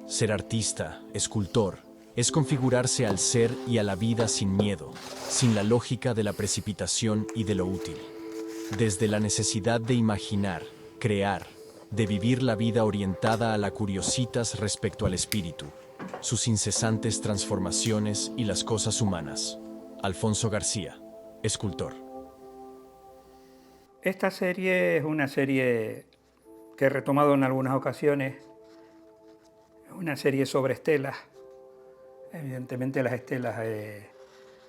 Ser artista, escultor, es configurarse al ser y a la vida sin miedo, sin la lógica de la precipitación y de lo útil. Desde la necesidad de imaginar, crear, de vivir la vida orientada a la curiositas respecto al espíritu, sus incesantes transformaciones y las cosas humanas. Alfonso García, escultor. Esta serie es una serie que he retomado en algunas ocasiones, una serie sobre estelas. Evidentemente las estelas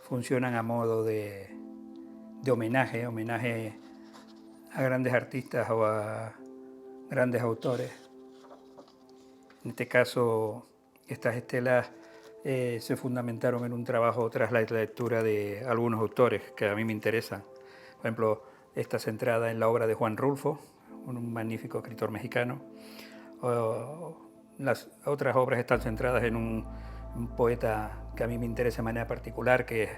funcionan a modo de homenaje a grandes artistas o a grandes autores. En este caso, estas estelas se fundamentaron en un trabajo tras la lectura de algunos autores que a mí me interesan. Por ejemplo, esta centrada en la obra de Juan Rulfo, un magnífico escritor mexicano. Las otras obras están centradas en un poeta que a mí me interesa de manera particular, que es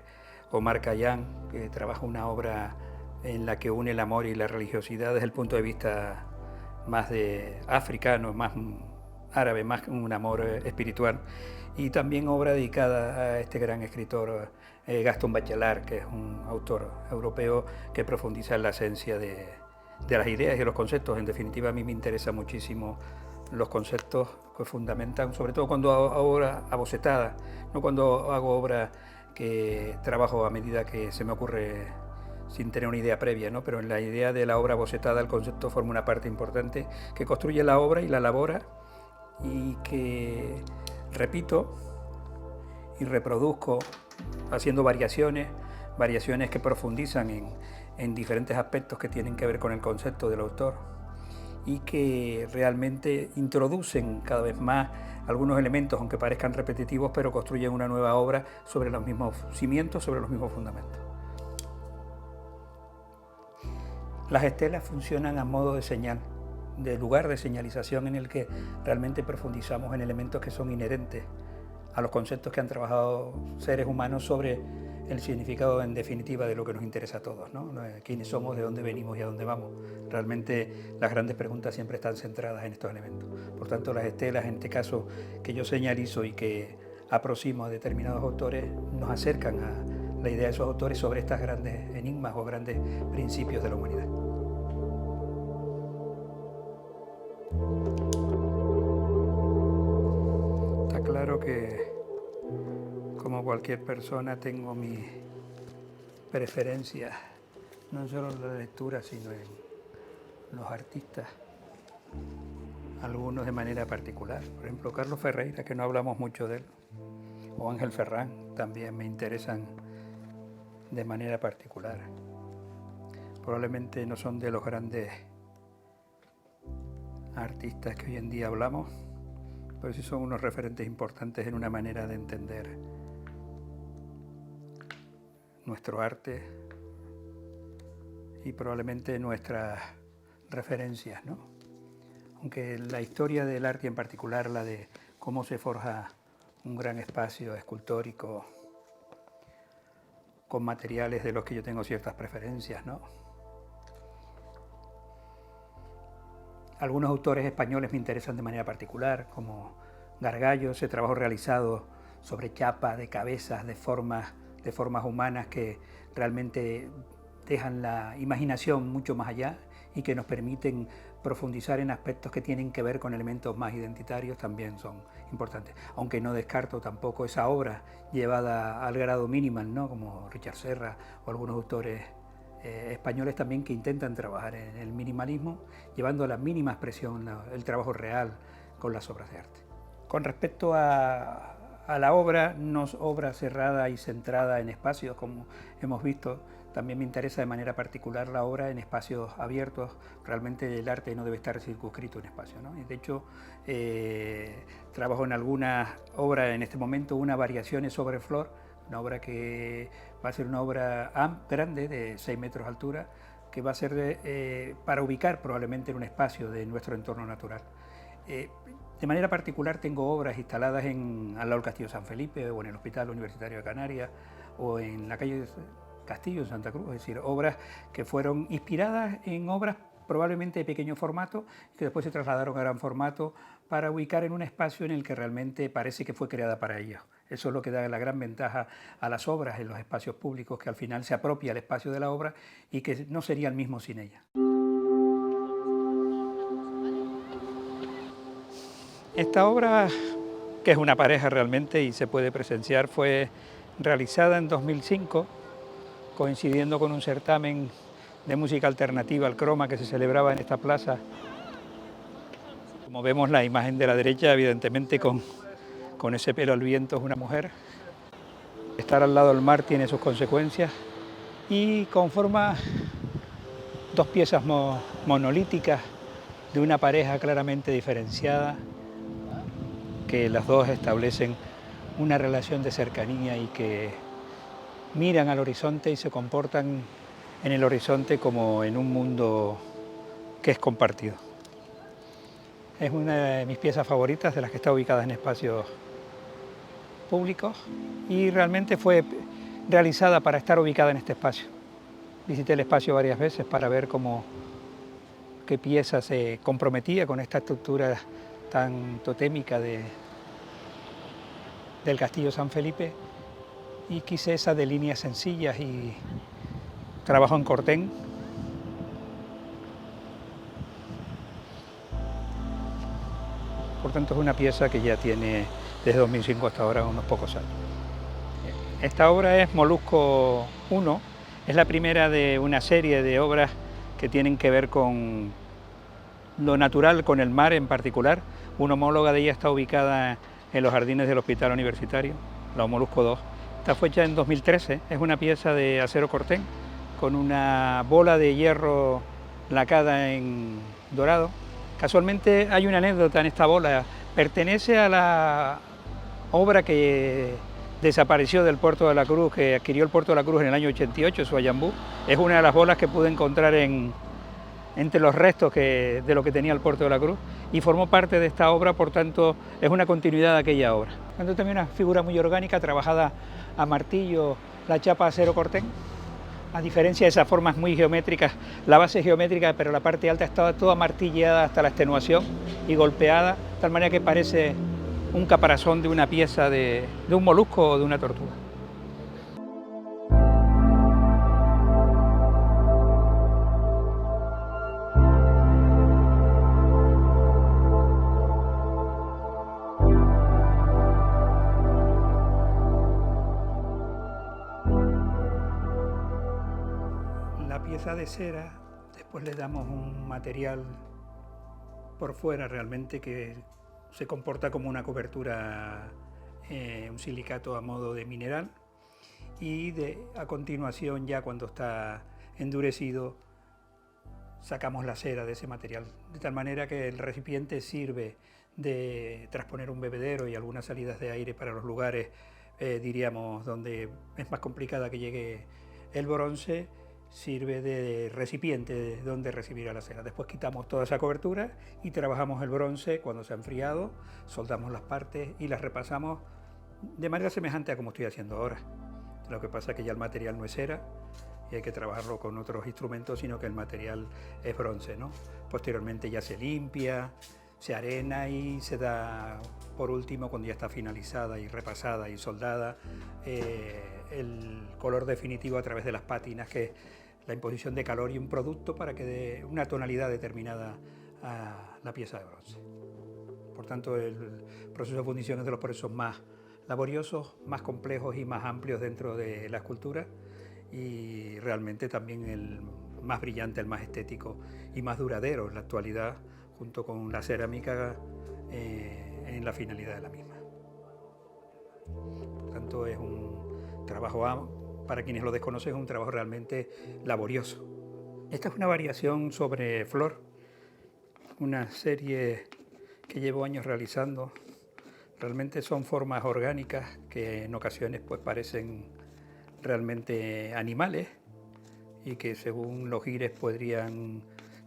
Omar Khayyam, que trabaja una obra en la que une el amor y la religiosidad desde el punto de vista más de africano, más árabe, más un amor espiritual. Y también obra dedicada a este gran escritor Gaston Bachelard, que es un autor europeo que profundiza en la esencia de las ideas y de los conceptos. En definitiva, a mí me interesa muchísimo los conceptos que fundamentan, sobre todo cuando hago obra abocetada, no cuando hago obra que trabajo a medida que se me ocurre sin tener una idea previa, ¿no? Pero en la idea de la obra bocetada el concepto forma una parte importante que construye la obra y la elabora y que repito y reproduzco haciendo variaciones que profundizan en diferentes aspectos que tienen que ver con el concepto del autor y que realmente introducen cada vez más algunos elementos, aunque parezcan repetitivos, pero construyen una nueva obra sobre los mismos cimientos, sobre los mismos fundamentos. Las estelas funcionan a modo de señal, de lugar de señalización en el que realmente profundizamos en elementos que son inherentes a los conceptos que han trabajado seres humanos sobre el significado en definitiva de lo que nos interesa a todos, ¿no? Quiénes somos, de dónde venimos y a dónde vamos. Realmente las grandes preguntas siempre están centradas en estos elementos. Por tanto, las estelas, en este caso que yo señalizo y que aproximo a determinados autores, nos acercan a la idea de esos autores sobre estos grandes enigmas o grandes principios de la humanidad. Está claro que, como cualquier persona, tengo mis preferencias, no solo en la lectura, sino en los artistas, algunos de manera particular. Por ejemplo, Carlos Ferreira, que no hablamos mucho de él, o Ángel Ferrán, también me interesan de manera particular. Probablemente no son de los grandes artistas que hoy en día hablamos, pero sí son unos referentes importantes en una manera de entender nuestro arte y probablemente nuestras referencias, ¿no? Aunque la historia del arte, en particular la de cómo se forja un gran espacio escultórico con materiales de los que yo tengo ciertas preferencias, ¿no? Algunos autores españoles me interesan de manera particular, como Gargallo, ese trabajo realizado sobre chapa de cabezas, de formas humanas que realmente dejan la imaginación mucho más allá y que nos permiten profundizar en aspectos que tienen que ver con elementos más identitarios, también son importantes. Aunque no descarto tampoco esa obra llevada al grado minimal, ¿no? Como Richard Serra o algunos autores españoles también que intentan trabajar en el minimalismo, llevando a la mínima expresión el trabajo real con las obras de arte. Con respecto a la obra, no es obra cerrada y centrada en espacios, como hemos visto, también me interesa de manera particular la obra en espacios abiertos. Realmente el arte no debe estar circunscrito en espacios, ¿no? Y de hecho, trabajo en algunas obras en este momento, una variaciones sobre flor, una obra que va a ser una obra grande, de 6 metros de altura, que va a ser para ubicar probablemente en un espacio de nuestro entorno natural. De manera particular tengo obras instaladas al lado del Castillo San Felipe o en el Hospital Universitario de Canarias o en la calle Castillo en Santa Cruz, es decir, obras que fueron inspiradas en obras probablemente de pequeño formato, que después se trasladaron a gran formato para ubicar en un espacio en el que realmente parece que fue creada para ellos. Eso es lo que da la gran ventaja a las obras en los espacios públicos, que al final se apropia el espacio de la obra y que no sería el mismo sin ella. Esta obra, que es una pareja realmente y se puede presenciar, fue realizada en 2005, coincidiendo con un certamen de música alternativa al croma que se celebraba en esta plaza. Como vemos, la imagen de la derecha, evidentemente con ese pelo al viento, es una mujer. Estar al lado del mar tiene sus consecuencias y conforma dos piezas monolíticas de una pareja claramente diferenciada, que las dos establecen una relación de cercanía y que miran al horizonte y se comportan en el horizonte como en un mundo que es compartido. Es una de mis piezas favoritas, de las que está ubicada en espacios públicos, y realmente fue realizada para estar ubicada en este espacio. Visité el espacio varias veces para ver qué pieza se comprometía con esta estructura tan totémica del Castillo San Felipe, y quise esa de líneas sencillas y trabajo en cortén. Por tanto, es una pieza que ya tiene desde 2005 hasta ahora unos pocos años. Esta obra es Molusco I, es la primera de una serie de obras que tienen que ver con lo natural, con el mar en particular. Una homóloga de ella está ubicada en los jardines del Hospital Universitario, la Molusco II. Está fue hecha en 2013, es una pieza de acero cortén con una bola de hierro lacada en dorado. Casualmente hay una anécdota en esta bola, pertenece a la obra que desapareció del Puerto de la Cruz, que adquirió el Puerto de la Cruz en el año 88, Suayambú. Es una de las bolas que pude encontrar entre los restos de lo que tenía el Puerto de la Cruz, y formó parte de esta obra, por tanto es una continuidad de aquella obra. Tanto también una figura muy orgánica, trabajada a martillo, la chapa acero cortén. A diferencia de esas formas muy geométricas, la base es geométrica, pero la parte alta estaba toda martilleada hasta la extenuación y golpeada, de tal manera que parece un caparazón de una pieza de un molusco o de una tortuga. La pieza de cera, después le damos un material por fuera realmente que se comporta como una cobertura, un silicato a modo de mineral, y a continuación, ya cuando está endurecido, sacamos la cera de ese material, de tal manera que el recipiente sirve de transponer un bebedero y algunas salidas de aire para los lugares, diríamos, donde es más complicada que llegue el bronce. Sirve de recipiente donde recibirá la cera. Después quitamos toda esa cobertura y trabajamos el bronce cuando se ha enfriado, soldamos las partes y las repasamos de manera semejante a como estoy haciendo ahora. Lo que pasa es que ya el material no es cera y hay que trabajarlo con otros instrumentos, sino que el material es bronce, ¿no? Posteriormente ya se limpia, se arena y se da, por último, cuando ya está finalizada y repasada y soldada, el color definitivo a través de las pátinas, que es la imposición de calor y un producto para que dé una tonalidad determinada a la pieza de bronce. Por tanto, el proceso de fundición es de los procesos más laboriosos, más complejos y más amplios dentro de la escultura, y realmente también el más brillante, el más estético y más duradero en la actualidad, junto con la cerámica en la finalidad de la misma. Por tanto, es un trabajo, para quienes lo desconocen, es un trabajo realmente laborioso. Esta es una variación sobre flor, una serie que llevo años realizando. Realmente son formas orgánicas que en ocasiones pues parecen realmente animales y que según los gires podrían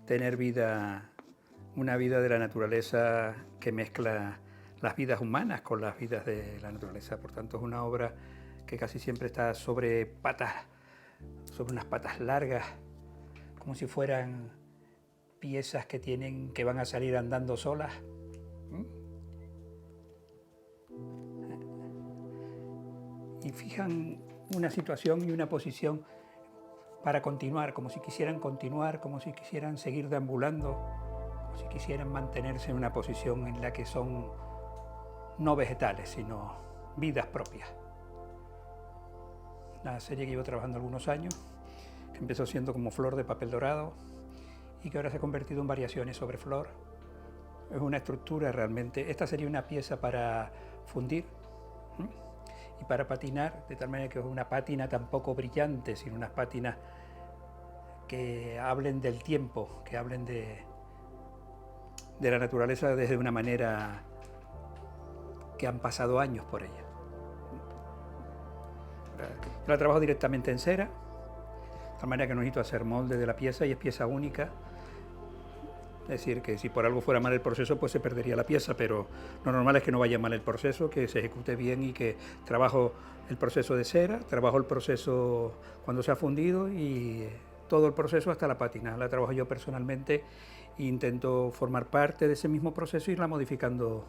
tener vida, una vida de la naturaleza que mezcla las vidas humanas con las vidas de la naturaleza. Por tanto, es una obra que casi siempre está sobre patas, sobre unas patas largas, como si fueran piezas que van a salir andando solas. Y fijan una situación y una posición para continuar, como si quisieran continuar, como si quisieran seguir deambulando, como si quisieran mantenerse en una posición en la que son no vegetales, sino vidas propias. La serie que llevo trabajando algunos años, que empezó siendo como flor de papel dorado y que ahora se ha convertido en variaciones sobre flor. Es una estructura realmente. Esta sería una pieza para fundir y para patinar, de tal manera que es una pátina tampoco brillante, sino unas pátinas que hablen del tiempo, que hablen de la naturaleza desde una manera que han pasado años por ella. Yo la trabajo directamente en cera, de tal manera que no necesito hacer molde de la pieza y es pieza única. Es decir, que si por algo fuera mal el proceso, pues se perdería la pieza, pero lo normal es que no vaya mal el proceso, que se ejecute bien y que trabajo el proceso de cera, trabajo el proceso cuando se ha fundido y todo el proceso hasta la pátina. La trabajo yo personalmente e intento formar parte de ese mismo proceso e irla modificando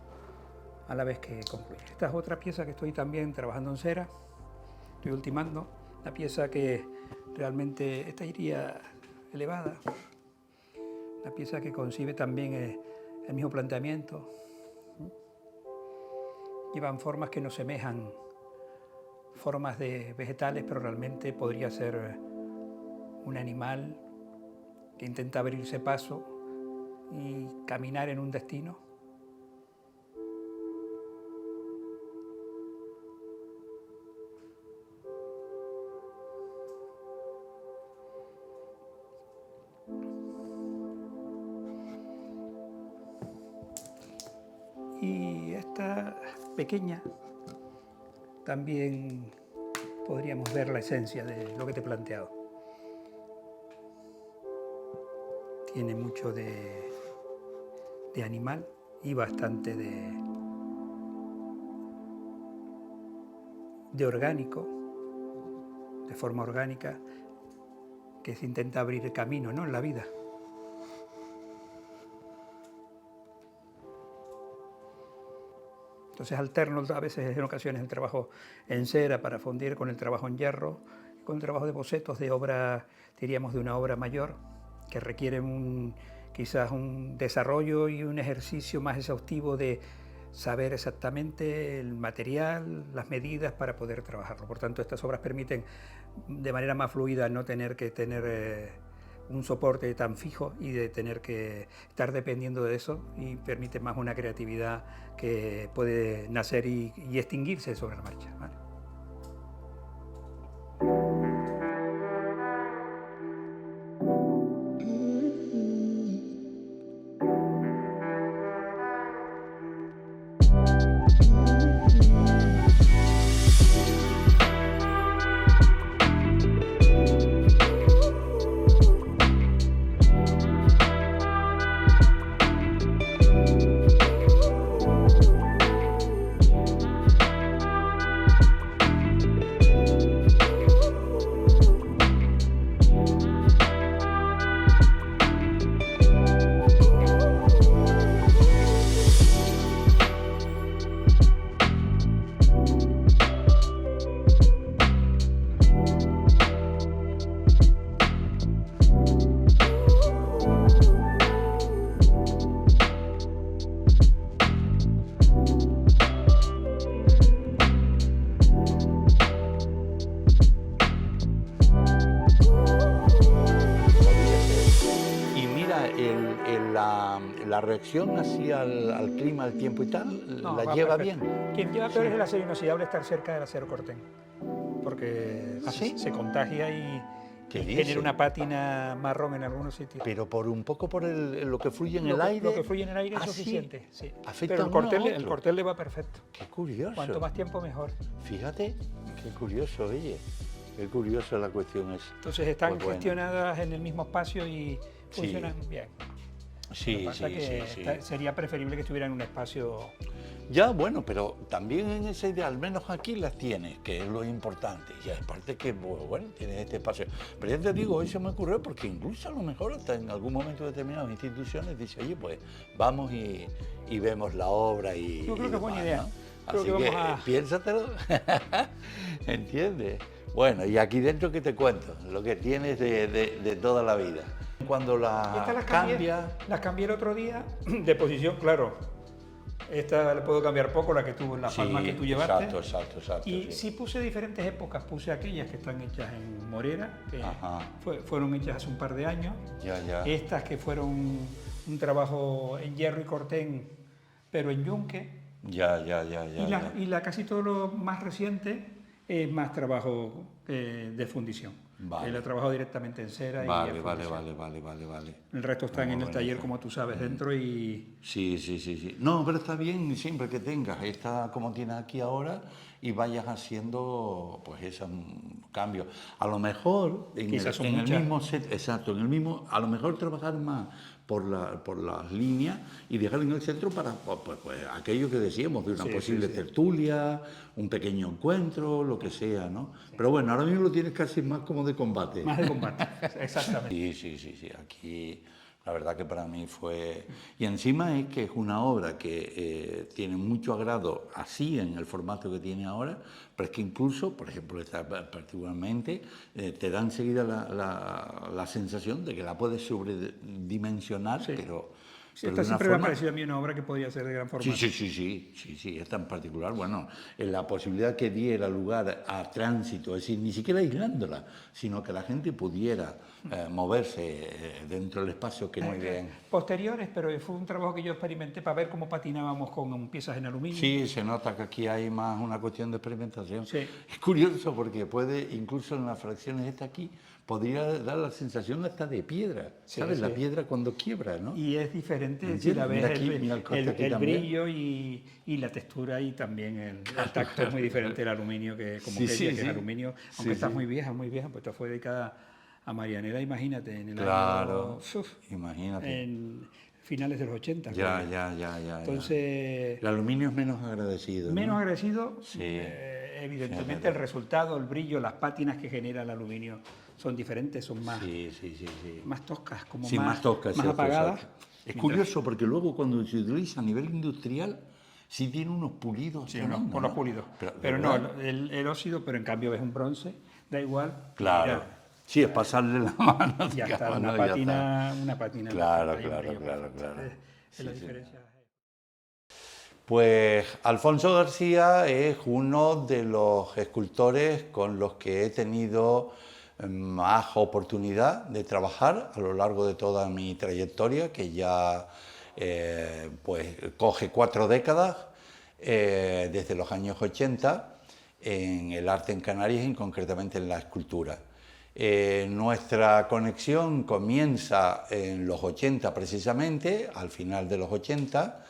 a la vez que concluye. Esta es otra pieza que estoy también trabajando en cera, estoy ultimando, una pieza que realmente esta iría elevada. La pieza que concibe también el mismo planteamiento. Llevan formas que no semejan formas de vegetales, pero realmente podría ser un animal que intenta abrirse paso y caminar en un destino. Y esta pequeña también podríamos ver la esencia de lo que te he planteado. Tiene mucho de animal y bastante de orgánico, de forma orgánica, que se intenta abrir el camino, ¿no?, en la vida. Entonces alterno a veces en ocasiones el trabajo en cera para fundir con el trabajo en hierro, con el trabajo de bocetos de obra, diríamos de una obra mayor, que requiere quizás un desarrollo y un ejercicio más exhaustivo de saber exactamente el material, las medidas para poder trabajarlo. Por tanto, estas obras permiten de manera más fluida no tener que tener un soporte tan fijo y de tener que estar dependiendo de eso, y permite más una creatividad que puede nacer y extinguirse sobre la marcha, ¿vale? La reacción hacia al clima, al tiempo y tal, No, ¿la lleva perfecto. bien? Quien lleva peor es el acero inoxidable, estar cerca del acero corten, porque ¿Ah, sí? se contagia y ¿Qué genera dice? una pátina marrón en algunos sitios. Pero por un poco por lo que fluye en Lo el que- aire. Lo que fluye en el aire es ¿Ah, sí? suficiente. Sí. Afecta Pero uno a el otro. cortel le va perfecto. Qué curioso. Cuanto más tiempo, mejor. Fíjate, qué curioso, oye. Qué curiosa la cuestión es. Entonces están Pues bueno. gestionadas en el mismo espacio y Sí. funcionan bien. Sí, Lo que pasa sí, que sí, sí. sería preferible que estuviera en un espacio. Ya, bueno, pero también en esa idea, al menos aquí las tienes, que es lo importante. Y aparte que, bueno, tienes este espacio. Pero ya te digo, hoy se me ocurrió porque incluso a lo mejor hasta en algún momento determinado instituciones dice, oye, pues vamos y vemos la obra y Yo creo que es buena demás, idea. ¿no? Creo Así que que vamos a... piénsatelo, ¿entiendes? Bueno, y aquí dentro que te cuento, lo que tienes de toda la vida. Cuando Estas la cambia, las cambié el otro día de posición, claro. Esta la puedo cambiar poco, la que tú, la palma que tú llevaste. exacto. Y Sí. sí puse diferentes épocas, puse aquellas que están hechas en Morera, que Ajá. fueron hechas hace un par de años. Ya. Estas que fueron un trabajo en hierro y cortén, pero en yunque. Ya. Y la casi todo lo más reciente es más trabajo de fundición. Vale. La he trabajado directamente en cera Vale. y en fundición. Vale. El resto están Muy en el taller, bonito. como tú sabes, dentro y... Sí. No, pero está bien siempre que tengas esta como tienes aquí ahora y vayas haciendo pues esos cambios. A lo mejor Quizás son en el muchas. mismo set, exacto, en el mismo, a lo mejor trabajar más por las líneas y dejar en el centro para pues, aquello que decíamos, de una posible tertulia, un pequeño encuentro, lo que sea, ¿no? Pero bueno, ahora mismo lo tienes casi más como de combate. Más de combate, exactamente. Sí. Aquí la verdad que para mí fue... Y encima es que es una obra que tiene mucho agrado así en el formato que tiene ahora, pero es que incluso, por ejemplo, esta particularmente, te da enseguida la sensación de que la puedes sobredimensionar, Sí. pero Sí, pero esta de una siempre me ha forma... parecido a mí una obra que podía ser de gran formato. Sí, esta en particular, bueno, en la posibilidad que diera lugar a tránsito, es decir, ni siquiera aislándola, sino que la gente pudiera moverse dentro del espacio que muy bien. Posteriores, pero fue un trabajo que yo experimenté para ver cómo patinábamos con piezas en aluminio. Sí, se nota que aquí hay más una cuestión de experimentación. Sí. Es curioso porque puede, incluso en las fracciones esta aquí, podría dar la sensación hasta de piedra, ¿sabes? Sí. La piedra cuando quiebra, ¿no? Y es diferente si ¿Entiendes? la ves Mira aquí, mira el corte aquí el también. brillo y la textura y también el tacto es muy diferente del aluminio, que como que es aluminio, aunque está muy vieja, pues esta fue dedicada a Marianela, imagínate, en el Claro, año... imagínate. En finales de los 80. Ya. Entonces... El aluminio es menos agradecido, ¿no? Menos agresivo, Sí. Evidentemente el resultado, el brillo, las pátinas que genera el aluminio son diferentes, son más, Sí. más toscas, como Sí, más toscas, más cierto, apagadas. exacto. Es curioso porque luego cuando se utiliza a nivel industrial, sí tiene unos pulidos. Sí, tremendos, por los ¿no? pulidos. Pero Pero ¿de no, verdad? el óxido, pero en cambio ves un bronce, da igual. Claro. Sí, es pasarle la mano. Ya está, digamos, una ¿no? Ya pátina. Claro. perfecta y un brillo perfecto. Es Sí, la sí. diferencia. Pues Alfonso García es uno de los escultores con los que he tenido más oportunidad de trabajar a lo largo de toda mi trayectoria, que ya pues coge 4 décadas, desde los años 80, en el arte en Canarias y concretamente en la escultura. Nuestra conexión comienza en los 80 precisamente, al final de los 80.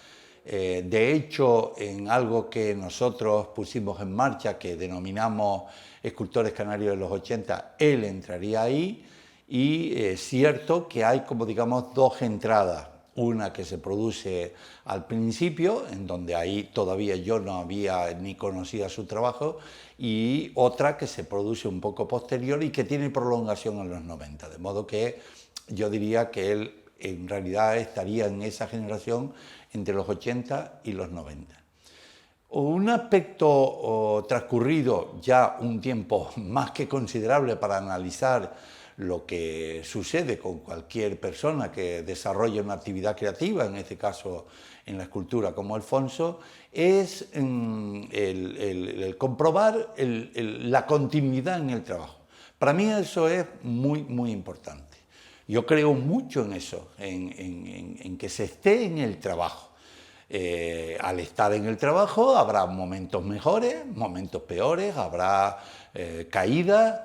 De hecho, en algo que nosotros pusimos en marcha, que denominamos Escultores Canarios de los 80, él entraría ahí, y es cierto que hay como digamos 2 entradas, una que se produce al principio, en donde ahí todavía yo no había ni conocía su trabajo, y otra que se produce un poco posterior y que tiene prolongación en los 90, de modo que yo diría que él en realidad estaría en esa generación entre los 80 y los 90. Un aspecto transcurrido ya un tiempo más que considerable para analizar lo que sucede con cualquier persona que desarrolle una actividad creativa, en este caso en la escultura como Alfonso, es el comprobar la continuidad en el trabajo. Para mí eso es muy importante. Yo creo mucho en eso, en que se esté en el trabajo. Al estar en el trabajo habrá momentos mejores, momentos peores, habrá caídas.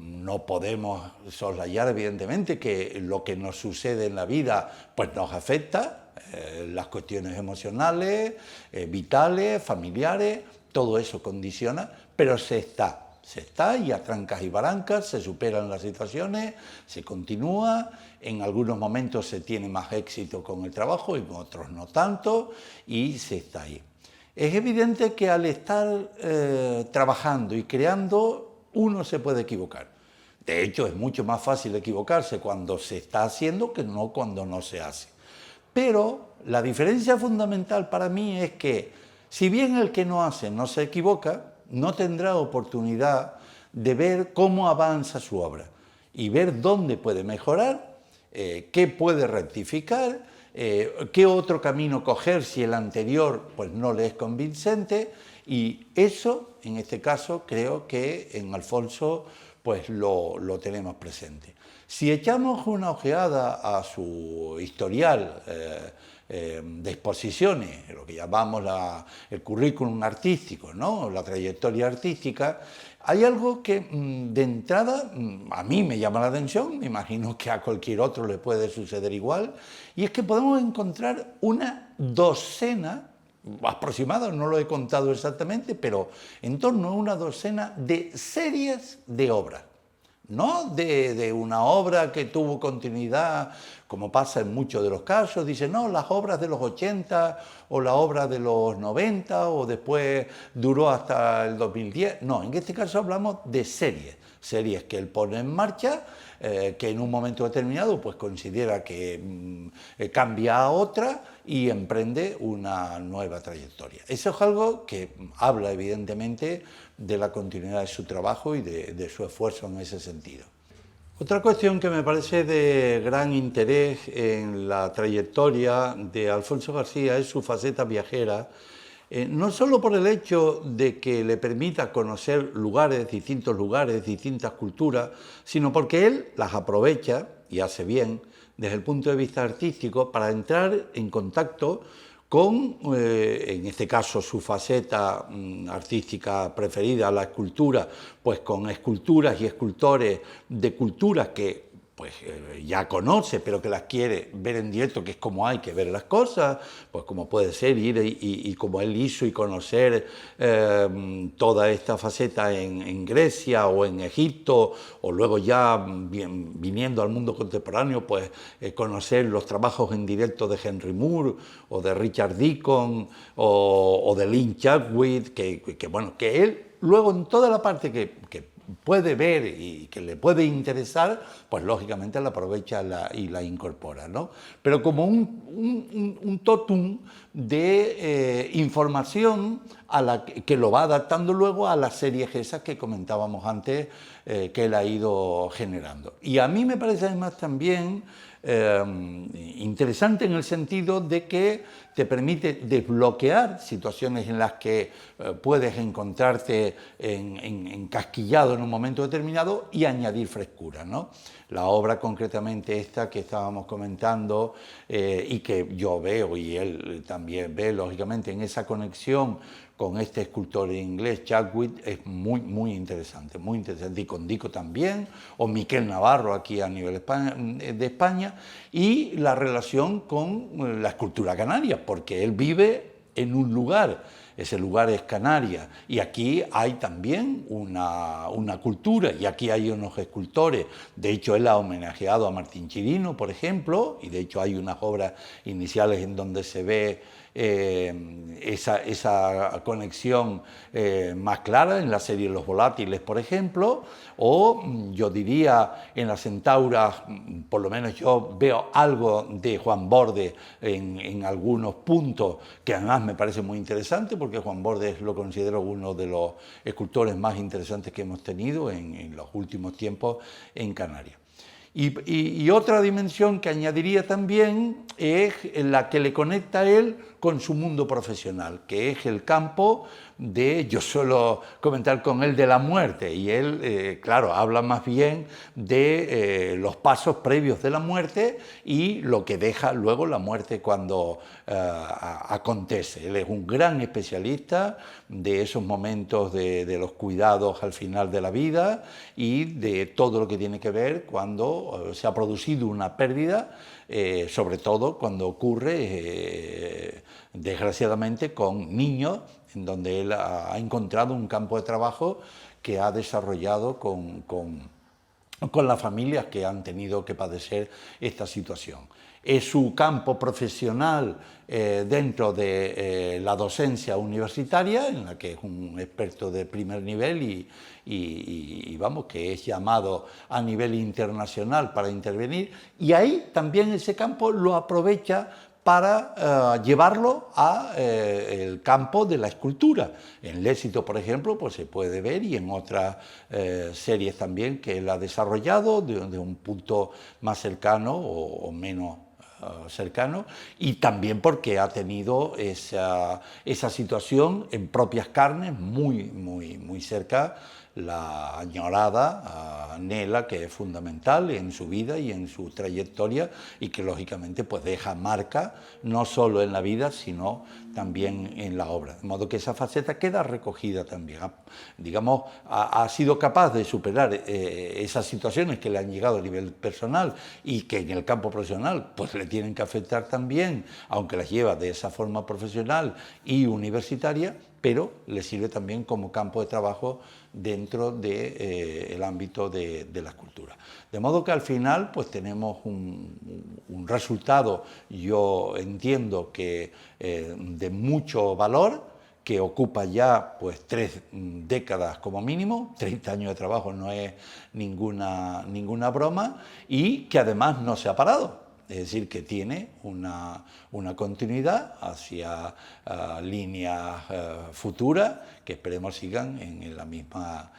No podemos soslayar, evidentemente, que lo que nos sucede en la vida pues nos afecta, las cuestiones emocionales, vitales, familiares, todo eso condiciona, pero se está. se está y a trancas y barrancas se superan las situaciones, se continúa, en algunos momentos se tiene más éxito con el trabajo y en otros no tanto, y se está ahí. Es evidente que al estar trabajando y creando, uno se puede equivocar. De hecho, es mucho más fácil equivocarse cuando se está haciendo que no cuando no se hace. Pero la diferencia fundamental para mí es que, si bien el que no hace no se equivoca, no tendrá oportunidad de ver cómo avanza su obra y ver dónde puede mejorar, qué puede rectificar, qué otro camino coger si el anterior pues, no le es convincente, y eso, en este caso, creo que en Alfonso pues, lo tenemos presente. Si echamos una ojeada a su historial de exposiciones, lo que llamamos el currículum artístico, ¿no? La trayectoria artística, hay algo que de entrada a mí me llama la atención, me imagino que a cualquier otro le puede suceder igual, y es que podemos encontrar una docena, aproximada, no lo he contado exactamente, pero en torno a una docena de series de obras. No de una obra que tuvo continuidad, como pasa en muchos de los casos, dice, no, las obras de los 80 o la obra de los 90 o después duró hasta el 2010. No, en este caso hablamos de series que él pone en marcha, que en un momento determinado pues considera que cambia a otra y emprende una nueva trayectoria. Eso es algo que habla evidentemente de la continuidad de su trabajo y de su esfuerzo en ese sentido. Otra cuestión que me parece de gran interés en la trayectoria de Alfonso García es su faceta viajera, no solo por el hecho de que le permita conocer distintos lugares, distintas culturas, sino porque él las aprovecha, y hace bien, desde el punto de vista artístico, para entrar en contacto con, en este caso, su faceta artística preferida, la escultura, pues con esculturas y escultores de culturas que pues ya conoce, pero que las quiere ver en directo, que es como hay que ver las cosas, pues como puede ser ir y como él hizo y conocer toda esta faceta en Grecia o en Egipto, o luego ya viniendo al mundo contemporáneo, pues conocer los trabajos en directo de Henry Moore o de Richard Deacon o de Lynn Chadwick, que él luego en toda la parte que puede ver y que le puede interesar, pues lógicamente la aprovecha y la incorpora, ¿no? Pero como un totum de información que lo va adaptando luego a las series esas que comentábamos antes, que él ha ido generando. Y a mí me parece además también interesante en el sentido de que te permite desbloquear situaciones en las que puedes encontrarte encasquillado en un momento determinado y añadir frescura, ¿no? La obra concretamente esta que estábamos comentando y que yo veo y él también ve lógicamente en esa conexión con este escultor inglés, Chadwick, es muy interesante, y con Dico también, o Miquel Navarro aquí a nivel de España, y la relación con la escultura canaria, porque él vive en un lugar, ese lugar es Canarias, y aquí hay también una cultura, y aquí hay unos escultores. De hecho, él ha homenajeado a Martín Chirino, por ejemplo, y de hecho hay unas obras iniciales en donde se ve esa conexión más clara en la serie Los Volátiles, por ejemplo, o yo diría en las Centauras, por lo menos yo veo algo de Juan Bordes en algunos puntos, que además me parece muy interesante, porque Juan Bordes lo considero uno de los escultores más interesantes que hemos tenido en los últimos tiempos en Canarias. Y otra dimensión que añadiría también es la que le conecta a él con su mundo profesional, que es el campo yo suelo comentar con él de la muerte, y él, claro, habla más bien de los pasos previos de la muerte y lo que deja luego la muerte cuando acontece. Él es un gran especialista de esos momentos de los cuidados al final de la vida y de todo lo que tiene que ver cuando se ha producido una pérdida, sobre todo cuando ocurre, desgraciadamente, con niños, en donde él ha encontrado un campo de trabajo que ha desarrollado con las familias que han tenido que padecer esta situación. Es su campo profesional dentro de la docencia universitaria, en la que es un experto de primer nivel y vamos, que es llamado a nivel internacional para intervenir, y ahí también ese campo lo aprovecha para llevarlo al campo de la escultura. En L'Éxito, por ejemplo, pues se puede ver, y en otras series también que él ha desarrollado de un punto más cercano o menos cercano, y también porque ha tenido esa situación en propias carnes, muy cerca, la añorada Nela, que es fundamental en su vida y en su trayectoria, y que lógicamente pues deja marca no solo en la vida, sino también en la obra. De modo que esa faceta queda recogida también. Digamos, ha sido capaz de superar esas situaciones que le han llegado a nivel personal y que en el campo profesional pues le tienen que afectar también, aunque las lleva de esa forma profesional y universitaria, pero le sirve también como campo de trabajo dentro del ámbito de la escultura. De modo que al final pues tenemos un resultado, yo entiendo que de mucho valor, que ocupa ya pues 3 décadas como mínimo, 30 años de trabajo no es ninguna broma, y que además no se ha parado. Es decir, que tiene una continuidad hacia líneas futuras que esperemos sigan en la misma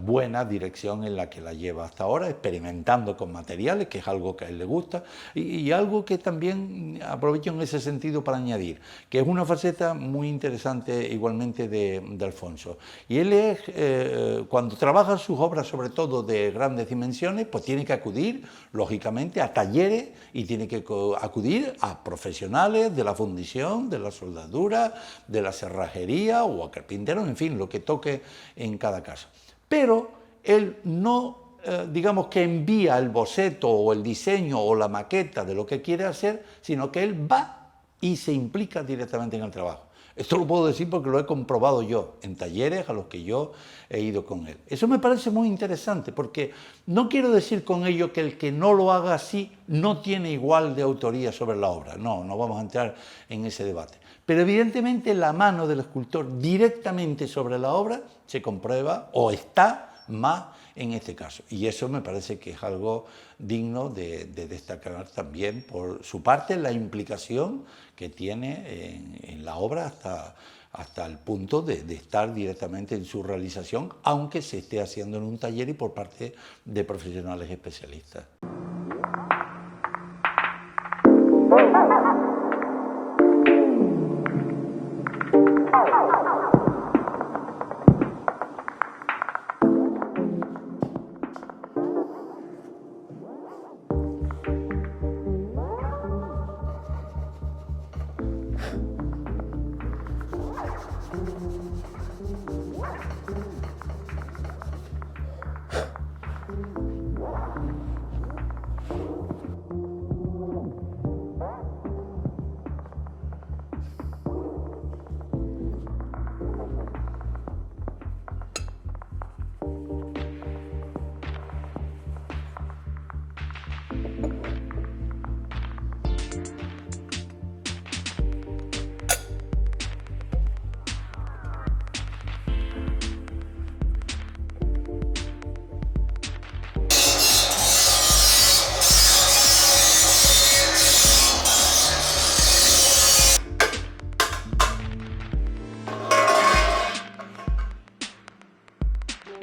buena dirección en la que la lleva hasta ahora, experimentando con materiales, que es algo que a él le gusta, y algo que también aprovecho en ese sentido para añadir, que es una faceta muy interesante igualmente de Alfonso. Y él es, cuando trabaja sus obras, sobre todo de grandes dimensiones, pues tiene que acudir, lógicamente, a talleres, y tiene que acudir a profesionales de la fundición, de la soldadura, de la cerrajería o a carpinteros, en fin, lo que toque en cada caso. Pero él no, digamos que envía el boceto o el diseño o la maqueta de lo que quiere hacer, sino que él va y se implica directamente en el trabajo. Esto lo puedo decir porque lo he comprobado yo en talleres a los que yo he ido con él. Eso me parece muy interesante, porque no quiero decir con ello que el que no lo haga así no tiene igual de autoría sobre la obra. No vamos a entrar en ese debate. Pero evidentemente la mano del escultor directamente sobre la obra se comprueba o está más en este caso. Y eso me parece que es algo digno de destacar también por su parte, la implicación que tiene en la obra hasta el punto de estar directamente en su realización, aunque se esté haciendo en un taller y por parte de profesionales especialistas.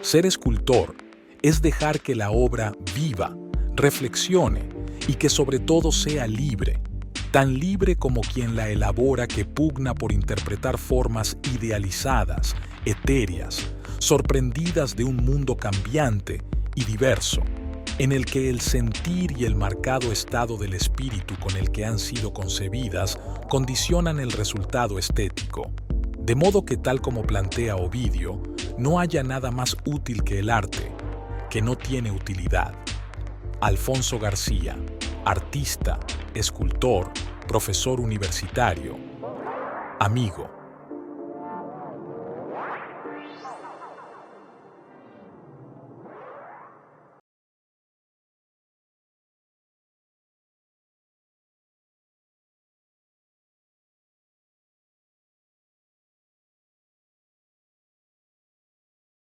Ser escultor es dejar que la obra viva, reflexione y que sobre todo sea libre, tan libre como quien la elabora, que pugna por interpretar formas idealizadas, etéreas, sorprendidas de un mundo cambiante y diverso, en el que el sentir y el marcado estado del espíritu con el que han sido concebidas condicionan el resultado estético. De modo que, tal como plantea Ovidio, no haya nada más útil que el arte, que no tiene utilidad. Alfonso García, artista, escultor, profesor universitario, amigo.